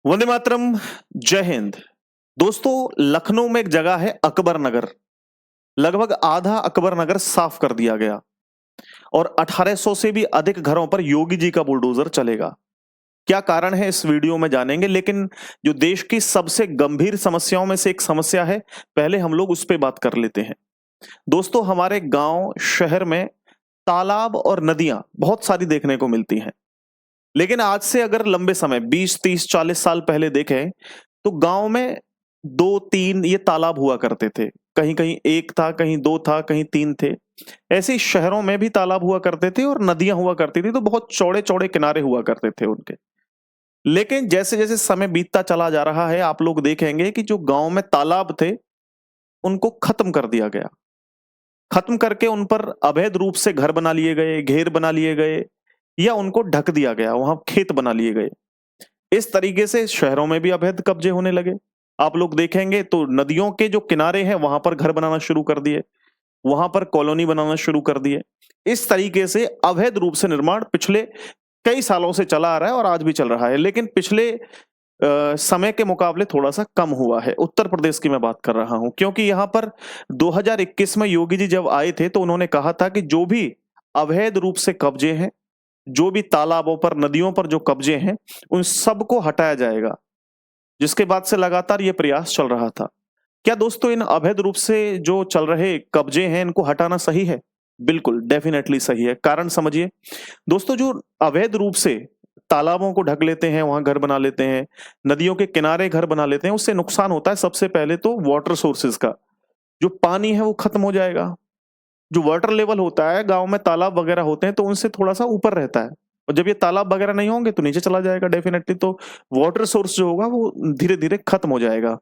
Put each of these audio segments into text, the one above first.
वंदे मातरम। जय हिंद। दोस्तों, लखनऊ में एक जगह है अकबर नगर। लगभग आधा अकबर नगर साफ कर दिया गया और 1800 से भी अधिक घरों पर योगी जी का बुलडोजर चलेगा। क्या कारण है इस वीडियो में जानेंगे, लेकिन जो देश की सबसे गंभीर समस्याओं में से एक समस्या है, पहले हम लोग उस पे बात कर लेते हैं। दोस्तों, हमारे गांव शहर में तालाब और नदियां बहुत सारी देखने को मिलती हैं। लेकिन आज से अगर लंबे समय 20, 30, 40 साल पहले देखें तो गांव में 2-3 ये तालाब हुआ करते थे। कहीं-कहीं 1 था, कहीं 2 था, कहीं 3 थे। ऐसे ही शहरों में भी तालाब हुआ करते थे और नदियां हुआ करती थी, तो बहुत चौड़े-चौड़े किनारे हुआ करते थे उनके। लेकिन जैसे-जैसे समय बीतता चला जा रहा है, आप लोग देखेंगे कि जो गाँव में तालाब थे, उनको खत्म कर दिया गया। खत्म करके उन पर अवैध रूप से घर बना लिए गए, घेर बना लिए गए या उनको ढक दिया गया, वहां खेत बना लिए गए। इस तरीके से शहरों में भी अवैध कब्जे होने लगे। आप लोग देखेंगे तो नदियों के जो किनारे हैं वहां पर घर बनाना शुरू कर दिए, वहां पर कॉलोनी बनाना शुरू कर दिए। इस तरीके से अवैध रूप से निर्माण पिछले कई सालों से चला आ रहा है और आज भी चल रहा है, लेकिन पिछले समय के मुकाबले थोड़ा-सा कम हुआ है। उत्तर प्रदेश की मैं बात कर रहा हूँ, क्योंकि यहाँ पर 2021 में योगी जी जब आए थे तो उन्होंने कहा था कि जो भी अवैध रूप से कब्जे हैं, जो भी तालाबों पर, नदियों पर जो कब्जे हैं, उन सबको हटाया जाएगा। जिसके बाद से लगातार ये प्रयास चल रहा था। क्या दोस्तों इन अवैध रूप से जो चल रहे कब्जे हैं, इनको हटाना सही है? बिल्कुल, डेफ़िनेटली सही है। कारण समझिए। दोस्तों, जो अवैध रूप से तालाबों को ढक लेते हैं, वहाँ घर बना लेते हैं, नदियों के किनारे घर बना लेते हैं, उससे नुकसान होता है सबसे पहले तो वाटर सोर्सेज़ का। जो पानी है वो खत्म हो जाएगा। जो वाटर लेवल होता है, गाँव में तालाब वगैरह होते हैं तो उनसे थोड़ा-सा ऊपर रहता है। और जब ये तालाब वगैरह नहीं होंगे तो नीचे चला जाएगा डेफ़िनेटली, तो वाटर सोर्स जो होगा वो धीरे-धीरे खत्म हो जाएगा।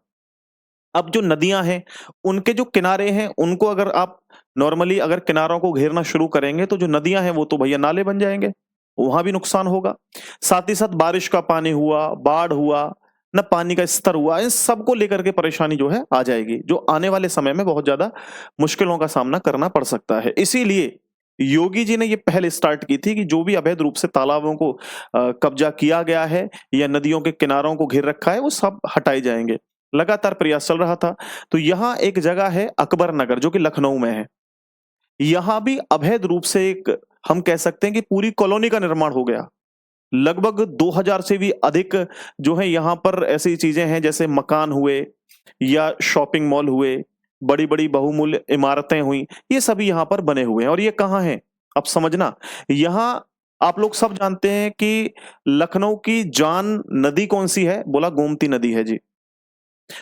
अब जो नदियाँ हैं, उनके जो किनारे हैं, उनको अगर आप नॉर्मली अगर किनारों को घेरना शुरू करेंगे, तो जो नदियाँ हैं, वो तो भैया नाले बन जाएँगे, वहाँ भी नुकसान होगा। साथ ही साथ बारिश का पानी हुआ, बाढ़ हुआ, ना पानी का स्तर हुआ, इन सबको लेकर के परेशानी जो है आ जाएगी, जो आने वाले समय में बहुत ज़्यादा मुश्किलों का सामना करना पड़ सकता है। इसीलिए योगी जी ने ये पहल स्टार्ट की थी कि जो भी अवैध रूप से तालाबों को कब्जा किया गया है या नदियों के किनारों को घेर रखा है, वो सब हटाए जाएँगे। लगातार प्रयास चल रहा था। तो यहाँ एक जगह है अकबर नगर, जो कि लखनऊ में है। यहाँ भी अवैध रूप से एक हम कह सकते हैं कि पूरी कॉलोनी का निर्माण हो गया। लगभग 2000 से भी अधिक जो है यहाँ पर ऐसी चीज़ें हैं, जैसे मकान हुए या शॉपिंग मॉल हुए, बड़ी-बड़ी बहुमूल्य इमारतें हुई, ये सभी यहाँ पर बने हुए हैं। और ये कहाँ हैं? अब समझना, यहाँ आप लोग सब जानते हैं कि लखनऊ की जान नदी कौन-सी है? बोला गोमती नदी है जी।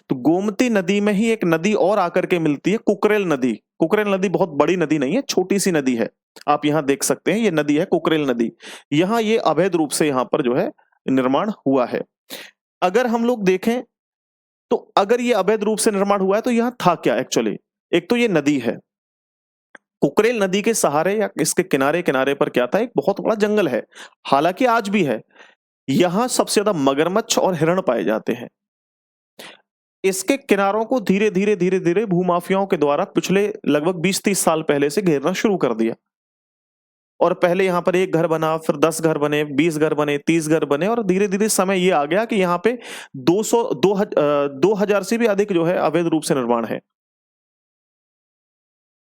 तो गोमती नदी में ही एक नदी और आकर के मिलती है, कुकरेल नदी। कुकरेल नदी बहुत बड़ी नदी नहीं है, छोटी-सी नदी है। आप यहाँ देख सकते हैं, ये नदी है कुकरेल नदी। यहाँ ये अवैध रूप से यहाँ पर जो है निर्माण हुआ है। अगर हम लोग देखें, तो अगर ये अवैध रूप से निर्माण हुआ है तो यहाँ था क्या एक्चुअली? एक तो ये नदी है। कुकरेल नदी के सहारे या इसके किनारे-किनारे पर क्या था, एक बहुत बड़ा जंगल है। हालाँकि आज भी है। यहाँ सबसे ज़्यादा मगरमच्छ और हिरण पाए जाते हैं। इसके किनारों को धीरे-धीरे, धीरे-धीरे भूमाफियाओं के द्वारा पिछले लगभग 20-30 साल पहले से घेरना शुरू कर दिया। और पहले यहाँ पर 1 घर बना, फिर 10 घर बने, 20 घर बने, 30 घर बने और धीरे-धीरे समय ये आ गया कि यहाँ पे 2000 से भी अधिक जो है अवैध रूप से निर्माण है।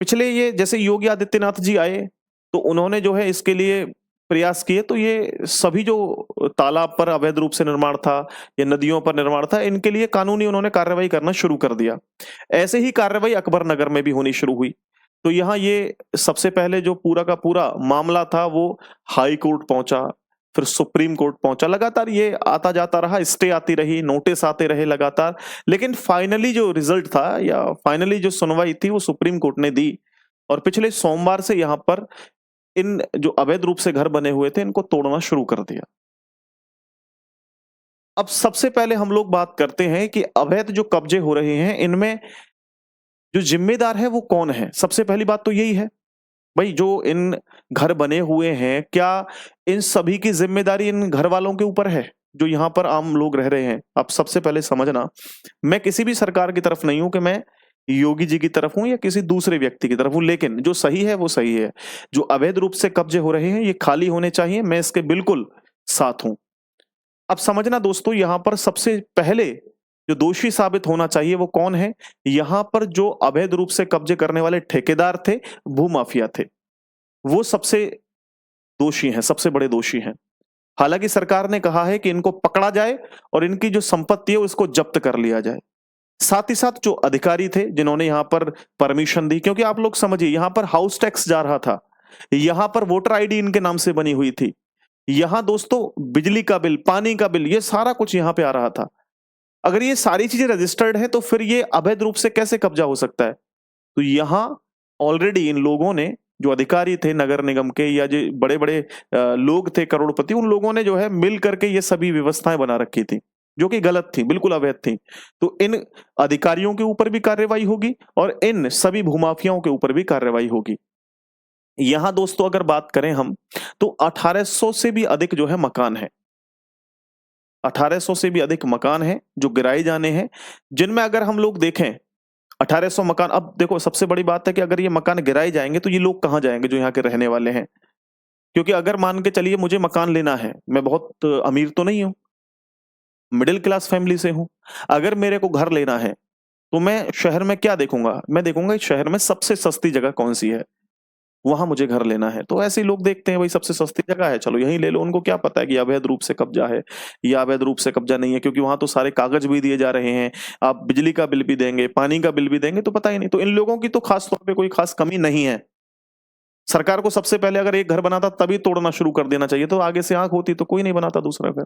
पिछले ये जैसे योगी आदित्यनाथ जी आए, तो उन्होंने जो है इसके लिए प्रयास किए, तो ये सभी जो तालाब पर अवैध रूप से निर्माण था या नदियों पर निर्माण था, इनके लिए कानूनी उन्होंने कार्रवाई करना शुरू कर दिया। ऐसे ही कार्रवाई अकबर नगर में भी होनी शुरू हुई। तो यहाँ ये सबसे पहले जो पूरा का पूरा मामला था वो हाई कोर्ट पहुँचा, फिर सुप्रीम कोर्ट पहुँचा। लगातार ये आता जाता रहा, स्टे आती रही, नोटिस आते रहे लगातार। लेकिन फाइनली जो रिज़ल्ट था या फाइनली जो सुनवाई थी वो सुप्रीम कोर्ट ने दी और पिछले सोमवार से यहाँ पर इन जो अवैध रूप से घर बने हुए थे, इनको तोड़ना शुरू कर दिया। अब सबसे पहले हम लोग बात करते हैं कि अवैध जो कब्जे हो रहे हैं, इनमें जो ज़िम्मेदार है वो कौन है? सबसे पहली बात तो यही है। भई जो इन घर बने हुए हैं, क्या इन सभी की ज़िम्मेदारी इन घरवालों के ऊपर है, जो यहाँ पर आम लोग रह रहे हैं? आप सबसे पहले समझना, मैं किसी भी सरकार की तरफ नहीं हूँ कि मैं योगी जी की तरफ हूँ या किसी दूसरे व्यक्ति की तरफ हूँ, लेकिन जो सही है वो सही है। जो अवैध रूप से कब्जे हो रहे हैं, ये खाली होने चाहिए, मैं इसके बिल्कुल साथ हूँ। अब समझना दोस्तों, यहां पर सबसे पहले जो दोषी साबित होना चाहिए वो कौन है? यहां पर जो अवैध रूप से कब्जे करने वाले ठेकेदार थे, भूमाफिया थे, वो सबसे दोषी हैं, सबसे बड़े दोषी हैं। हालांकि सरकार ने कहा है कि इनको पकड़ा जाए और इनकी जो संपत्ति है उसको जब्त कर लिया जाए। साथ ही साथ जो अधिकारी थे जिन्होंने यहां पर परमिशन दी, क्योंकि आप लोग समझिए यहां पर हाउस टैक्स जा रहा था, यहां पर वोटर आईडी इनके नाम से बनी हुई थी, यहां दोस्तों बिजली का बिल, पानी का बिल, ये सारा कुछ यहां पे आ रहा था। अगर ये सारी चीजें रजिस्टर्ड है तो फिर ये अवैध रूप से कैसे कब्जा हो सकता है? तो यहां ऑलरेडी इन लोगों ने, जो अधिकारी थे नगर निगम के या जो बड़े बड़े लोग थे करोड़पति, उन लोगों ने जो है मिल करके ये सभी व्यवस्थाएं बना रखी थी जो कि गलत थी, बिल्कुल अवैध थी। तो इन अधिकारियों के ऊपर भी कार्रवाई होगी और इन सभी भूमाफियाओं के ऊपर भी कार्रवाई होगी। यहां दोस्तों अगर बात करें हम, तो 1800 से भी अधिक जो है मकान है, 1800 से भी अधिक मकान हैं जो गिराए जाने हैं, जिनमें अगर हम लोग देखें 1800 मकान। अब देखो सबसे बड़ी बात है कि अगर ये मकान गिराए जाएंगे तो ये लोग कहाँ जाएंगे जो यहाँ के रहने वाले हैं? क्योंकि अगर मान के चलिए मुझे मकान लेना है, मैं बहुत अमीर तो नहीं हूँ, मिडिल क्लास फैमिली से हूँ, अगर मेरे को घर लेना है तो मैं शहर में क्या देखूंगा? मैं देखूंगा इस शहर में सबसे सस्ती जगह कौन सी है, वहां मुझे घर लेना है। तो ऐसे ही लोग देखते हैं भाई सबसे सस्ती जगह है, चलो यहीं ले लो। उनको क्या पता है कि अवैध रूप से कब्जा है या अवैध रूप से कब्जा नहीं है, क्योंकि वहां तो सारे कागज भी दिए जा रहे हैं, आप बिजली का बिल भी देंगे, पानी का बिल भी देंगे, तो पता ही नहीं। तो इन लोगों की तो खास तौर पे कोई खास कमी नहीं है। सरकार को सबसे पहले अगर एक घर बनाता तभी तोड़ना शुरू कर देना चाहिए, तो आगे से आंख होती तो कोई नहीं बनाता दूसरा घर।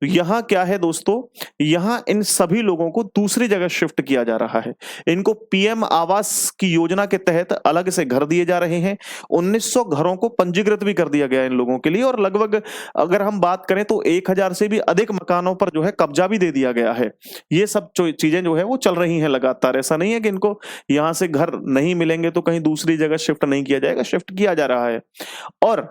तो यहाँ क्या है दोस्तों, यहाँ इन सभी लोगों को दूसरी जगह शिफ्ट किया जा रहा है। इनको पीएम आवास की योजना के तहत अलग से घर दिए जा रहे हैं। 1900 घरों को पंजीकृत भी कर दिया गया है इन लोगों के लिए, और लगभग अगर हम बात करें तो 1000 से भी अधिक मकानों पर जो है कब्जा भी दे दिया गया है। ये सब चीजें जो है वो चल रही हैं लगातार। ऐसा नहीं है कि इनको यहाँ से घर नहीं मिलेंगे तो कहीं दूसरी जगह शिफ्ट नहीं किया जाएगा, शिफ्ट किया जा रहा है। और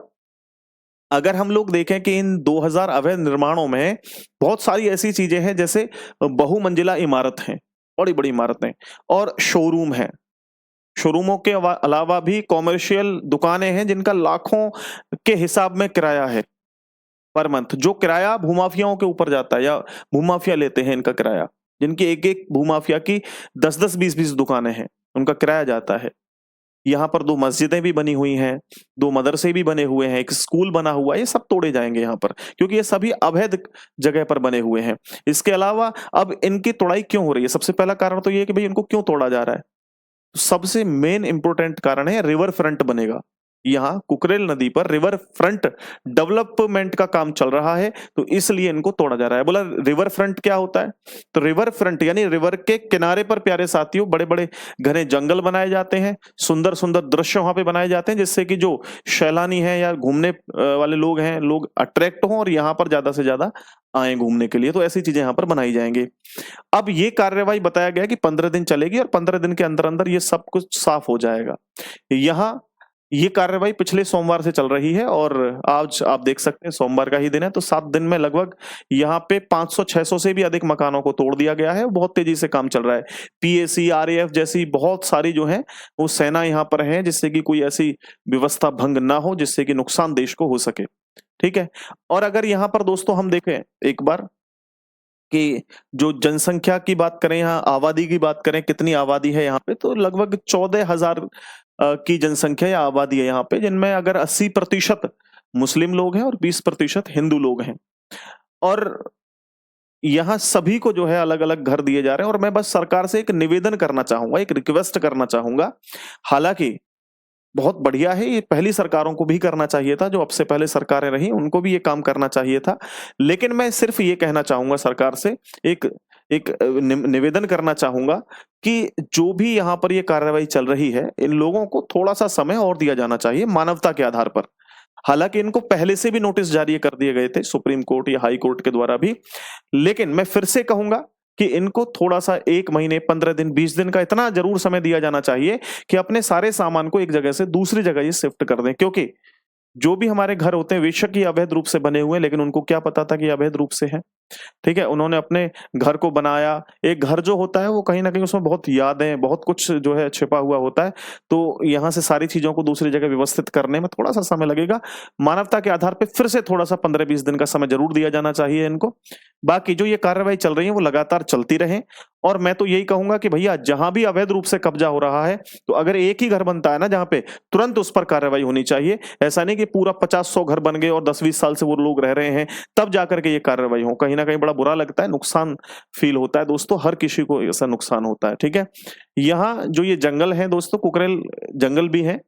अगर हम लोग देखें कि इन 2000 अवैध निर्माणों में बहुत सारी ऐसी चीजें हैं, जैसे बहुमंजिला इमारत हैं, बड़ी बड़ी इमारतें, और शोरूम है। शोरूमों के अलावा भी कॉमर्शियल दुकानें हैं जिनका लाखों के हिसाब में किराया है पर मंथ, जो किराया भूमाफियाओं के ऊपर जाता है या भूमाफिया लेते हैं इनका किराया, जिनकी एक एक भूमाफिया की 10-10, 20-20 दुकानें हैं, उनका किराया जाता है। यहाँ पर 2 मस्जिदें भी बनी हुई हैं, 2 मदरसे भी बने हुए हैं, एक स्कूल बना हुआ है, ये सब तोड़े जाएंगे यहाँ पर, क्योंकि ये सभी अवैध जगह पर बने हुए हैं। इसके अलावा अब इनकी तोड़ाई क्यों हो रही है? सबसे पहला कारण तो ये है कि भाई इनको क्यों तोड़ा जा रहा है? सबसे मेन इंपॉर्टेंट कारण है रिवर फ्रंट बनेगा। यहाँ कुकरेल नदी पर रिवर फ्रंट डेवलपमेंट का काम चल रहा है, तो इसलिए इनको तोड़ा जा रहा है। बोला रिवर फ्रंट क्या होता है? तो रिवर फ्रंट यानी रिवर के किनारे पर प्यारे साथियों बड़े बड़े घने जंगल बनाए जाते हैं, सुंदर सुंदर दृश्य वहां पे बनाए जाते हैं, जिससे कि जो सैलानी है या घूमने वाले लोग हैं, लोग अट्रैक्ट हों और यहाँ पर ज्यादा से ज्यादा आए घूमने के लिए। तो ऐसी चीजें यहाँ पर बनाई जाएंगी। अब ये कार्रवाई बताया गया कि 15 दिन चलेगी और 15 दिन के अंदर अंदर ये सब कुछ साफ हो जाएगा। यहाँ ये कार्रवाई पिछले सोमवार से चल रही है और आज आप देख सकते हैं सोमवार का ही दिन है, तो 7 दिन में लगभग यहाँ पे 500-600 से भी अधिक मकानों को तोड़ दिया गया है। बहुत तेजी से काम चल रहा है। पीएसी, आरएएफ जैसी बहुत सारी जो है वो सेना यहाँ पर है, जिससे कि कोई ऐसी व्यवस्था भंग ना हो जिससे कि नुकसान देश को हो सके। ठीक है। और अगर यहाँ पर दोस्तों हम देखें एक बार कि जो जनसंख्या की बात करें, यहाँ आबादी की बात करें, कितनी आबादी है यहाँ पे, तो लगभग 14,000 की जनसंख्या या आबादी है यहाँ पे, जिनमें अगर 80% मुस्लिम लोग हैं और 20% हिंदू लोग हैं। और यहाँ सभी को जो है अलग अलग घर दिए जा रहे हैं। और मैं बस सरकार से एक निवेदन करना चाहूंगा, एक रिक्वेस्ट करना चाहूंगा। हालांकि बहुत बढ़िया है, ये पहली सरकारों को भी करना चाहिए था, जो अब से पहले सरकारें रही उनको भी ये काम करना चाहिए था। लेकिन मैं सिर्फ ये कहना चाहूंगा सरकार से, एक एक निवेदन करना चाहूंगा कि जो भी यहाँ पर ये कार्रवाई चल रही है, इन लोगों को थोड़ा सा समय और दिया जाना चाहिए मानवता के आधार पर। हालांकि इनको पहले से भी नोटिस जारी कर दिए गए थे सुप्रीम कोर्ट या हाई कोर्ट के द्वारा भी, लेकिन मैं फिर से कहूंगा कि इनको थोड़ा सा 1 महीने, 15 दिन, 20 दिन का इतना जरूर समय दिया जाना चाहिए कि अपने सारे सामान को एक जगह से दूसरी जगह ये शिफ्ट कर दें। क्योंकि जो भी हमारे घर होते हैं बेशक ही अवैध रूप से बने हुए हैं, लेकिन उनको क्या पता था कि अवैध रूप से है? ठीक है, उन्होंने अपने घर को बनाया। एक घर जो होता है वो कहीं न कहीं उसमें बहुत यादें, बहुत कुछ जो है छिपा हुआ होता है। तो यहाँ से सारी चीज़ों को दूसरी जगह व्यवस्थित करने में थोड़ा-सा समय लगेगा। मानवता के आधार पे फिर से थोड़ा-सा 15-20 दिन का समय ज़रूर दिया जाना चाहिए इनको। बाकी जो ये कार्रवाई चल रही है वो लगातार चलती रहे और मैं तो यही कहूँगा कि भैया जहाँ भी अवैध रूप से कब्ज़ा हो रहा है, तो अगर एक ही घर बनता है ना जहाँ पे, तुरंत उस पर कार्रवाई होनी चाहिए। ऐसा नहीं कि पूरा 50-100 घर बन गए और 10-20 साल से वो लोग रह रहे हैं, तब जाकर के ये कार्रवाई हो। कहीं न कहीं बड़ा बुरा लगता है, नुकसान फ़ील होता है दोस्तों, हर किसी को ऐसा नुकसान होता है, ठीक है? यहाँ जो ये जंगल है दोस्तों, कुकरेल जंगल भी है।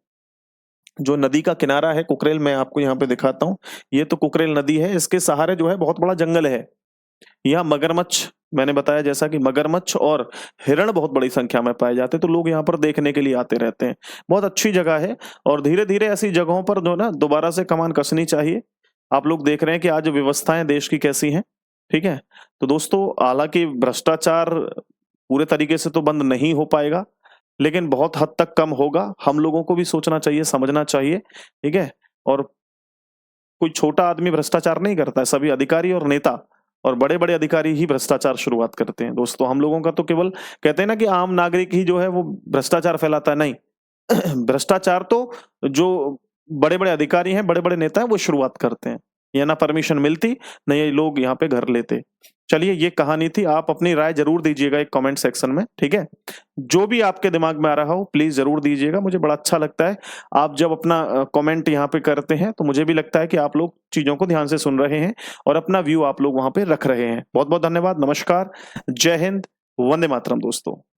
जो नदी का किनारा है कुकरेल, मैं आपको यहाँ पे दिखाता हूँ। ये तो कुकरेल नदी है, इसके सहारे जो है बहुत बड़ा जंगल है। यहाँ मगरमच्छ, मैंने बताया जैसा कि मगरमच्छ और हिरण बहुत बड़ी संख्या में पाए जाते हैं, तो लोग यहाँ पर देखने के लिए आते रहते हैं। बहुत अच्छी जगह है और धीरे-धीरे ऐसी जगहों पर जो है ना दोबारा से कमान कसनी चाहिए। आप लोग देख रहे हैं कि आज व्यवस्थाएँ देश की कैसी हैं, ठीक है? तो दोस्तों, हालाँकि भ्रष्टाचार पूरे तरीके से तो बंद नहीं हो पाएगा, लेकिन बहुत हद तक कम होगा। हम लोगों को भी सोचना चाहिए, समझना चाहिए, ठीक है? और कोई छोटा आदमी भ्रष्टाचार नहीं करता है, सभी अधिकारी और नेता और बड़े-बड़े अधिकारी ही भ्रष्टाचार शुरुआत करते हैं। दोस्तों, हम लोगों का तो केवल कहते हैं ना कि आम नागरिक ही जो है वो भ्रष्टाचार फैलाता है, नहीं। भ्रष्टाचार तो जो बड़े-बड़े अधिकारी हैं, बड़े-बड़े नेता हैं, वो शुरुआत करते हैं। या ना परमिशन मिलती, ना ये लोग यहाँ पे घर लेते। चलिए, ये कहानी थी। आप अपनी राय ज़रूर दीजिएगा एक कमेंट सेक्शन में, ठीक है? जो भी आपके दिमाग में आ रहा हो, प्लीज़ ज़रूर दीजिएगा। मुझे बड़ा अच्छा लगता है, आप जब अपना कमेंट यहाँ पे करते हैं, तो मुझे भी लगता है कि आप लोग चीज़ों को ध्यान से सुन रहे हैं और अपना व्यू आप लोग वहाँ पे रख रहे हैं। बहुत-बहुत धन्यवाद, नमस्कार, जय हिंद, वंदे मातरम दोस्तों।